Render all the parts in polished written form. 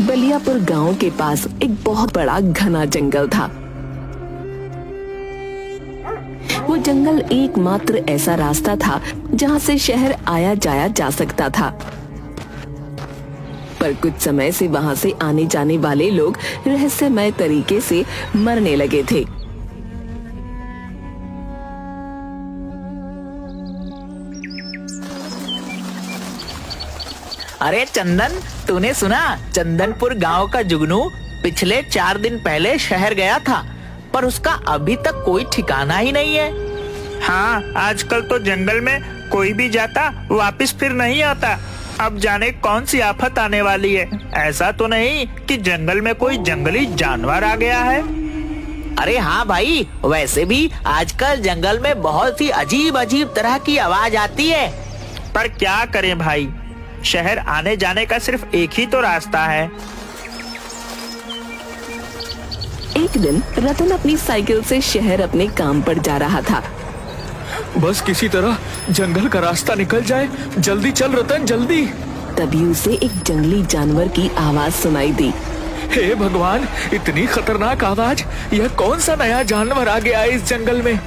बलियापुर गांव के पास एक बहुत बड़ा घना जंगल था। वो जंगल एकमात्र ऐसा रास्ता था जहां से शहर आया जाया जा सकता था। पर कुछ समय से वहां से आने जाने वाले लोग रहस्यमय तरीके से मरने लगे थे। अरे चंदन, तूने सुना? चंदनपुर गांव का जुगनू पिछले 4 दिन पहले शहर गया था, पर उसका अभी तक कोई ठिकाना ही नहीं है। हाँ, आजकल तो जंगल में कोई भी जाता वापस फिर नहीं आता। अब जाने कौन सी आफत आने वाली है। ऐसा तो नहीं कि जंगल में कोई जंगली जानवर आ गया है? अरे हाँ भाई, वैसे भी आजकल जंगल में बहुत ही अजीब अजीब तरह की आवाज आती है। पर क्या करें भाई, शहर आने जाने का सिर्फ एक ही तो रास्ता है। एक दिन रतन अपनी साइकिल से शहर अपने काम पर जा रहा था। बस किसी तरह जंगल का रास्ता निकल जाए। जल्दी चल रतन, जल्दी। तभी उसे एक जंगली जानवर की आवाज सुनाई दी। हे भगवान, इतनी खतरनाक आवाज! यह कौन सा नया जानवर आ गया है इस जंगल में?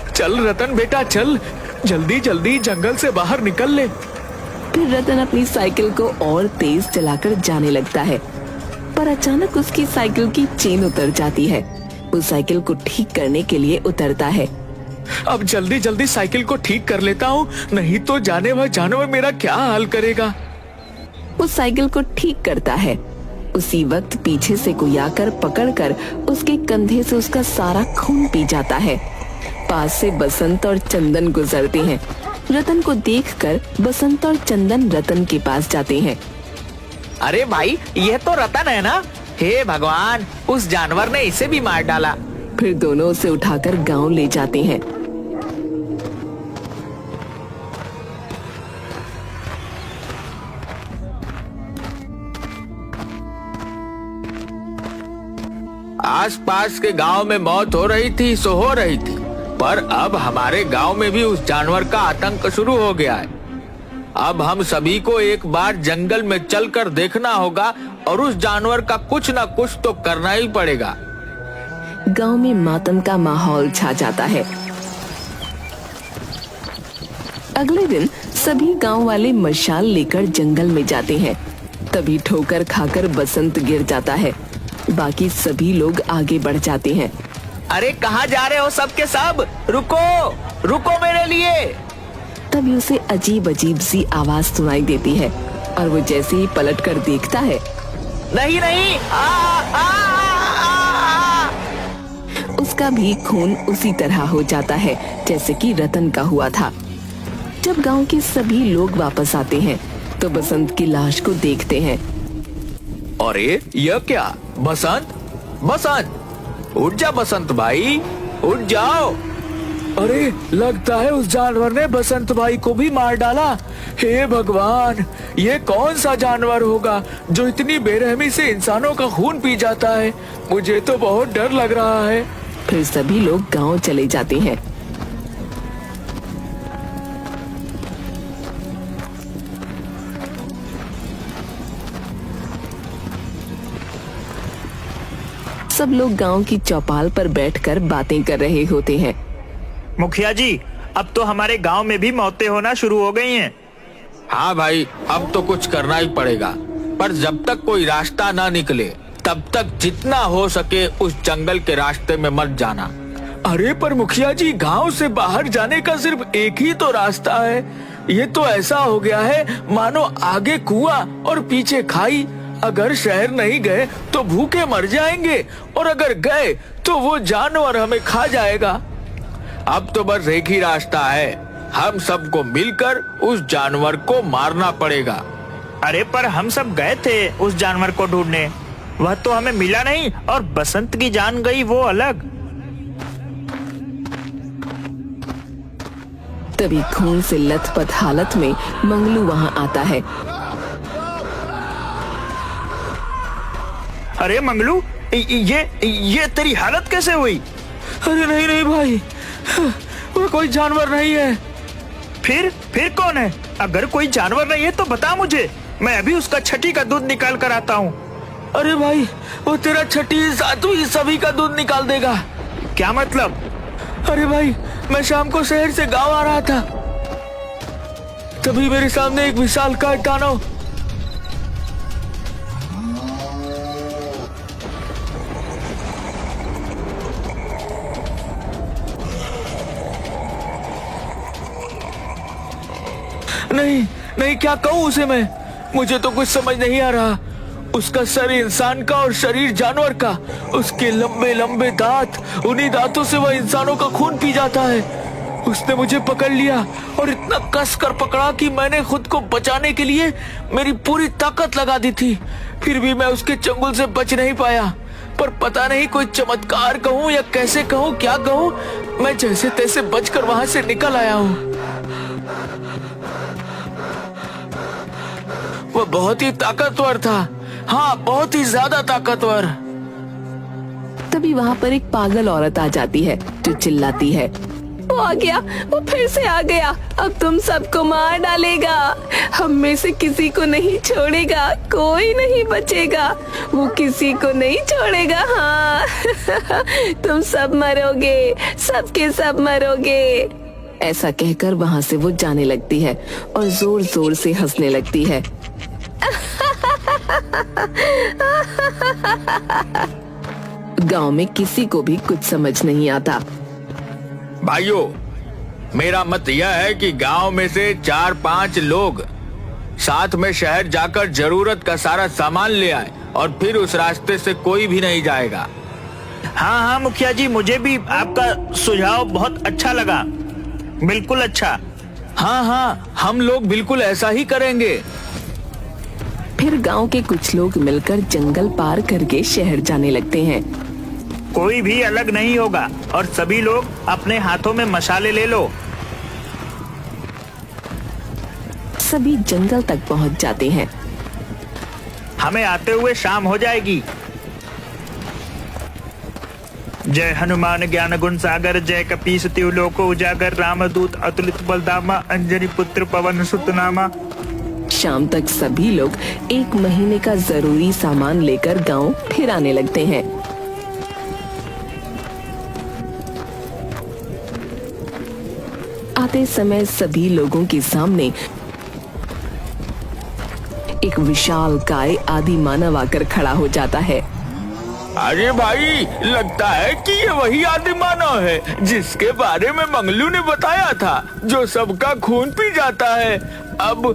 चल रतन बेटा, चल जल्दी जल्दी जंगल से बाहर निकल ले। फिर रतन अपनी साइकिल को और तेज चलाकर जाने लगता है, पर अचानक उसकी साइकिल की चेन उतर जाती है। वो साइकिल को ठीक करने के लिए उतरता है। अब जल्दी जल्दी साइकिल को ठीक कर लेता हूँ, नहीं तो जाने वह जानवर मेरा क्या हाल करेगा। वो साइकिल को ठीक करता है। उसी वक्त पीछे से कोई आकर पकड़कर उसके कंधे से उसका सारा खून पी जाता है। पास से बसंत और चंदन गुजरते हैं। रतन को देखकर बसंत और चंदन रतन के पास जाते हैं। अरे भाई, यह तो रतन है ना? हे भगवान, उस जानवर ने इसे भी मार डाला। फिर दोनों उसे उठाकर गांव ले जाते हैं। आसपास के गांव में मौत हो रही थी सो हो रही थी, पर अब हमारे गांव में भी उस जानवर का आतंक शुरू हो गया है। अब हम सभी को एक बार जंगल में चलकर देखना होगा और उस जानवर का कुछ न कुछ तो करना ही पड़ेगा। गांव में मातम का माहौल छा जाता है। अगले दिन सभी गांव वाले मशाल लेकर जंगल में जाते हैं। तभी ठोकर खाकर बसंत गिर जाता है। बाकी सभी लोग आगे बढ़ जाते हैं। अरे कहाँ जा रहे हो सब के सब? रुको रुको मेरे लिए। तभी उसे अजीब अजीब सी आवाज सुनाई देती है और वो जैसे ही पलट कर देखता है, नहीं नहीं, उसका भी खून उसी तरह हो जाता है जैसे कि रतन का हुआ था। जब गांव के सभी लोग वापस आते हैं तो बसंत की लाश को देखते हैं। अरे यह क्या? बसंत, बसंत, उठ जा बसंत भाई, उठ जाओ। अरे लगता है उस जानवर ने बसंत भाई को भी मार डाला। हे भगवान, ये कौन सा जानवर होगा जो इतनी बेरहमी से इंसानों का खून पी जाता है? मुझे तो बहुत डर लग रहा है। फिर सभी लोग गांव चले जाते हैं। सब लोग गांव की चौपाल पर बैठकर बातें कर रहे होते हैं। मुखिया जी, अब तो हमारे गांव में भी मौतें होना शुरू हो गई हैं। हाँ भाई, अब तो कुछ करना ही पड़ेगा, पर जब तक कोई रास्ता ना निकले तब तक जितना हो सके उस जंगल के रास्ते में मत जाना। अरे पर मुखिया जी, गांव से बाहर जाने का सिर्फ एक ही तो रास्ता है। ये तो ऐसा हो गया है मानो आगे कुआं और पीछे खाई। अगर शहर नहीं गए तो भूखे मर जाएंगे, और अगर गए तो वो जानवर हमें खा जाएगा। अब तो बस एक ही रास्ता है, हम सबको मिलकर उस जानवर को मारना पड़ेगा। अरे पर हम सब गए थे उस जानवर को ढूंढने, वह तो हमें मिला नहीं, और बसंत की जान गई वो अलग। तभी खून से लथपथ हालत में मंगलू वहां आता है। अरे मंगलू, ये तेरी हालत कैसे हुई? अरे नहीं नहीं भाई, वो कोई जानवर नहीं है। फिर कौन है? अगर कोई जानवर नहीं है तो बता मुझे, मैं अभी उसका छठी का दूध निकाल कर आता हूँ। अरे भाई, वो तेरा छठी सातवीं सभी का दूध निकाल देगा। क्या मतलब? अरे भाई, मैं शाम को शहर से गांव आ रहा था, तभी मेरे सामने एक विशालकाय दानव नहीं नहीं, क्या कहूँ उसे मैं, मुझे तो कुछ समझ नहीं आ रहा। उसका सर इंसान का और शरीर जानवर का, उसके लंबे लंबे दांत, उन्हीं दांतों से वह इंसानों का खून पी जाता है। उसने मुझे पकड़ लिया और इतना कस कर पकड़ा कि मैंने खुद को बचाने के लिए मेरी पूरी ताकत लगा दी थी, फिर भी मैं उसके चंगुल से बच नहीं पाया। पर पता नहीं कोई चमत्कार कहूँ या कैसे कहूँ, क्या कहूँ, मैं जैसे तैसे बचकर वहां से निकल आया हूँ। वह बहुत ही ताकतवर था, हाँ बहुत ही ज्यादा ताकतवर। तभी वहाँ पर एक पागल औरत आ जाती है जो चिल्लाती है, वो आ गया, वो फिर से आ गया, अब तुम सबको मार डालेगा, हम में से किसी को नहीं छोड़ेगा, कोई नहीं बचेगा, वो किसी को नहीं छोड़ेगा, हाँ तुम सब मरोगे, सबके सब मरोगे। ऐसा कहकर वहाँ से वो जाने लगती है और जोर जोर से हंसने लगती है। गांव में किसी को भी कुछ समझ नहीं आता। भाइयों, मेरा मत यह है कि गांव में से 4-5 लोग साथ में शहर जाकर जरूरत का सारा सामान ले आए और फिर उस रास्ते से कोई भी नहीं जाएगा। हाँ हाँ मुखिया जी, मुझे भी आपका सुझाव बहुत अच्छा लगा, बिल्कुल अच्छा। हाँ हाँ, हम लोग बिल्कुल ऐसा ही करेंगे। फिर गांव के कुछ लोग मिलकर जंगल पार करके शहर जाने लगते हैं। कोई भी अलग नहीं होगा और सभी लोग अपने हाथों में मशाले ले लो। सभी जंगल तक पहुंच जाते हैं। हमें आते हुए शाम हो जाएगी। जय हनुमान ज्ञान गुण सागर, जय कपीस तिहु लोको उजागर, रामदूत अतुलित बलधामा, अंजनी पुत्र पवन सुत नामा। शाम तक सभी लोग 1 महीने का जरूरी सामान लेकर गांव फिर आने लगते हैं। आते समय सभी लोगों के सामने एक विशाल काय आदि मानव आकर खड़ा हो जाता है। अरे भाई, लगता है कि ये वही आदि मानव है जिसके बारे में मंगलू ने बताया था, जो सबका खून पी जाता है। अब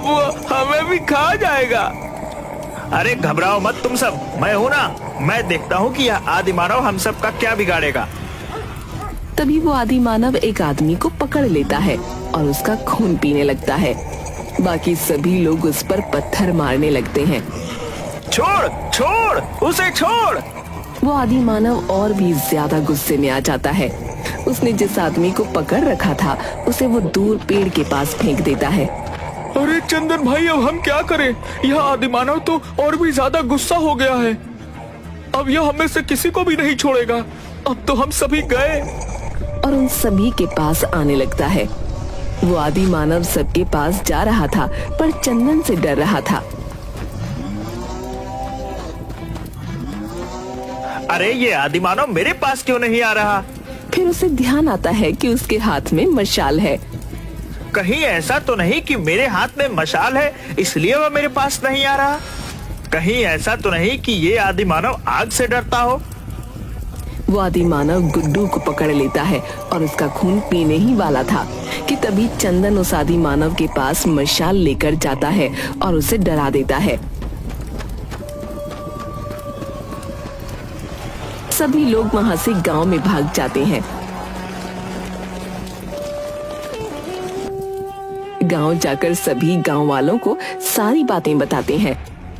वो हमें भी खा जाएगा। अरे घबराओ मत तुम सब, मैं हूं ना, मैं देखता हूं कि यह आदि मानव हम सब का क्या बिगाड़ेगा। तभी वो आदि मानव एक आदमी को पकड़ लेता है और उसका खून पीने लगता है। बाकी सभी लोग उस पर पत्थर मारने लगते हैं। छोड़ छोड़ उसे छोड़। वो आदि मानव और भी ज्यादा गुस्से में आ जाता है। उसने जिस आदमी को पकड़ रखा था उसे वो दूर पेड़ के पास फेंक देता है। अरे चंदन भाई, अब हम क्या करें? यह आदि मानव तो और भी ज्यादा गुस्सा हो गया है। अब यह हमें से किसी को भी नहीं छोड़ेगा। अब तो हम सभी गए। और उन सभी के पास आने लगता है। वो आदि मानव सबके पास जा रहा था पर चंदन से डर रहा था। अरे ये आदि मानव मेरे पास क्यों नहीं आ रहा? फिर उसे ध्यान आता है कि उसके हाथ में मशाल है। कहीं ऐसा तो नहीं कि मेरे हाथ में मशाल है इसलिए वह मेरे पास नहीं आ रहा? कहीं ऐसा तो नहीं कि ये आदि मानव आग से डरता हो? वो आदि मानव गुड्डू को पकड़ लेता है और उसका खून पीने ही वाला था कि तभी चंदन उस आदि मानव के पास मशाल लेकर जाता है और उसे डरा देता है। सभी लोग वहां से गांव में भाग जाते हैं। गांव जाकर सभी गांव वालों को सारी बातें बताते हैं।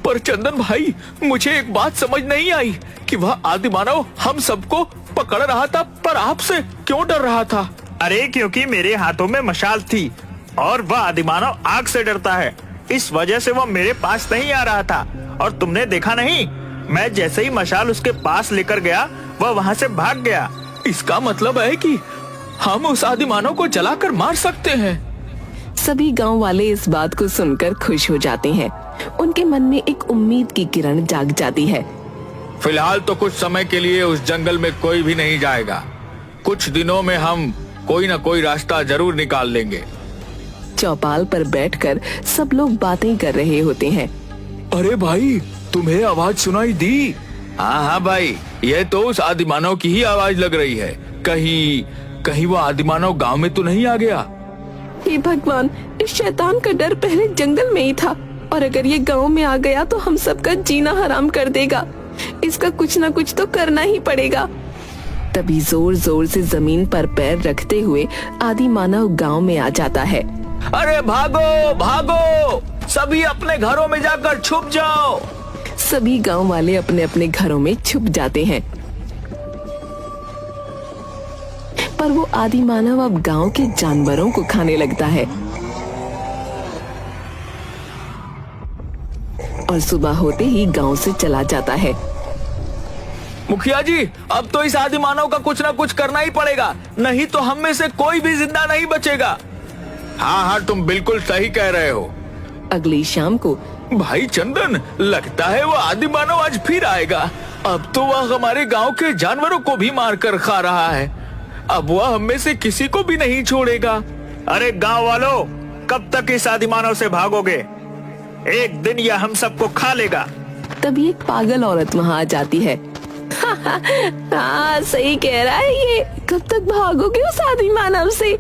पर चंदन भाई, मुझे एक बात समझ नहीं आई कि वह आदि मानव हम सबको पकड़ रहा था पर आपसे क्यों डर रहा था? अरे क्योंकि मेरे हाथों में मशाल थी और वह आदि मानव आग से डरता है, इस वजह से वह मेरे पास नहीं आ रहा था। और तुमने देखा नहीं, मैं जैसे ही मशाल उसके पास लेकर गया वह वहाँ से भाग गया। इसका मतलब है कि हम उस आदि मानव को जलाकर मार सकते हैं। सभी गांव वाले इस बात को सुनकर खुश हो जाते हैं। उनके मन में एक उम्मीद की किरण जाग जाती है। फिलहाल तो कुछ समय के लिए उस जंगल में कोई भी नहीं जाएगा। कुछ दिनों में हम कोई न कोई रास्ता जरूर निकाल लेंगे। चौपाल पर बैठकर सब लोग बातें कर रहे होते हैं। अरे भाई, तुम्हें आवाज सुनाई दी? हाँ हाँ भाई, ये तो उस आदिमानव की ही आवाज लग रही है। कहीं वो आदिमानव गांव में तो नहीं आ गया? हे भगवान, इस शैतान का डर पहले जंगल में ही था और अगर ये गांव में आ गया तो हम सबका जीना हराम कर देगा। इसका कुछ ना कुछ तो करना ही पड़ेगा। तभी जोर जोर से जमीन पर पैर रखते हुए आदिमानव गांव में आ जाता है। अरे भागो भागो, सभी अपने घरों में जाकर छुप जाओ। सभी गांव वाले अपने अपने घरों में छुप जाते हैं। पर वो आदिमानव अब गांव के जानवरों को खाने लगता है और सुबह होते ही गांव से चला जाता है। मुखिया जी, अब तो इस आदिमानव का कुछ ना कुछ करना ही पड़ेगा, नहीं तो हम में से कोई भी जिंदा नहीं बचेगा। हाँ हाँ, तुम बिल्कुल सही कह रहे हो। अगली शाम को भाई चंदन, लगता है वो आदिमानव आज फिर आएगा। अब तो वह हमारे गांव के जानवरों को भी मार कर खा रहा है। अब वह हम में से किसी को भी नहीं छोड़ेगा। अरे गांव वालों, कब तक इस आदिमानव से भागोगे? एक दिन यह हम सबको खा लेगा। तभी एक पागल औरत वहाँ आ जाती है। हाँ, सही कह रहा है ये। कब तक भागोगे उस आदिमानव से?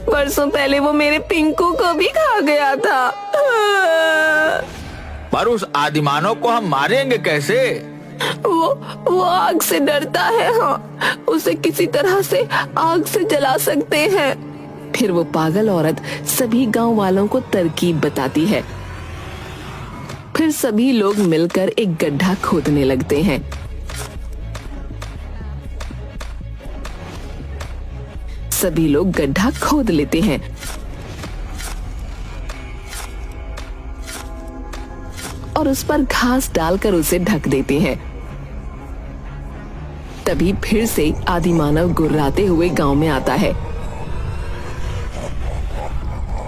बरसों पहले वो मेरे पिंकू को भी खा गया था। पर उस आदिमानव को हम मारेंगे कैसे? वो आग से डरता है। हाँ, उसे किसी तरह से आग से जला सकते हैं। फिर वो पागल औरत सभी गांव वालों को तरकीब बताती है। फिर सभी लोग मिलकर एक गड्ढा खोदने लगते हैं। सभी लोग गड्ढा खोद लेते हैं और उस पर घास डालकर उसे ढक देते हैं। तभी फिर से आदिमानव गुर्राते हुए गांव में आता है।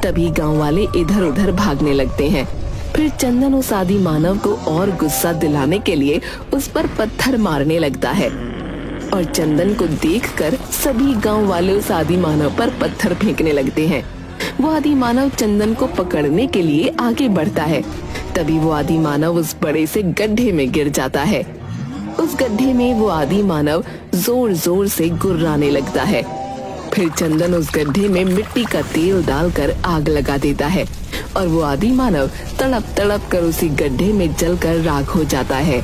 तभी गांव वाले इधर उधर भागने लगते हैं। फिर चंदन उस आदिमानव को और गुस्सा दिलाने के लिए उस पर पत्थर मारने लगता है और चंदन को देखकर सभी गांव वाले उस आदिमानव पर पत्थर फेंकने लगते हैं। वो आदिमानव चंदन को पकड़ने के लिए आगे बढ़ता है। तभी वो आदिमानव उस बड़े से गड्ढे में गिर जाता है। उस गड्ढे में वो आदिमानव जोर जोर से गुर्राने लगता है। फिर चंदन उस गड्ढे में मिट्टी का तेल डालकर आग लगा देता है और वो आदिमानव तड़प तड़प कर उसी गड्ढे में जलकर राख हो जाता है।